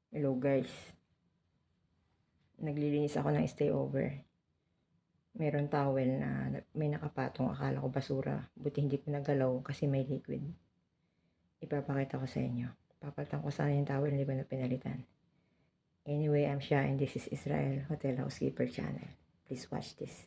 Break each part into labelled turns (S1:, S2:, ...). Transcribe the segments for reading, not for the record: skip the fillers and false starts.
S1: Hello guys. Naglilinis ako ng stay over. Meron towel na may nakapatong, akala ko basura. Buti hindi ko nagalaw kasi may liquid. Ipapakita ko sa inyo. Papalitan ko sana yung towel, hindi ko na pinalitan. Anyway, I'm Shah and this is Israel Hotel Housekeeper Channel. Please watch this.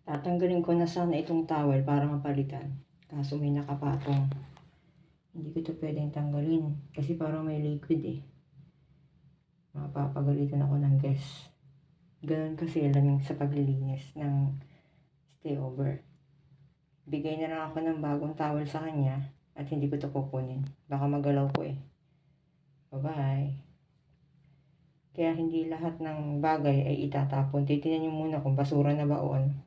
S1: Tatanggalin ko na sana itong towel para mapalitan. Kaso may nakapatong. Hindi ko ito pwedeng tanggalin. Kasi parang may liquid eh. Mapapagalitan ako ng guest. Ganun kasi lang sa paglilinis ng stay over. Bigay na lang ako ng bagong towel sa kanya. At hindi ko ito kukunin. Baka magalaw ko eh. Bye-bye. Kaya hindi lahat ng bagay ay itatapon. Titingnan nyo muna kung basura na ba o ano.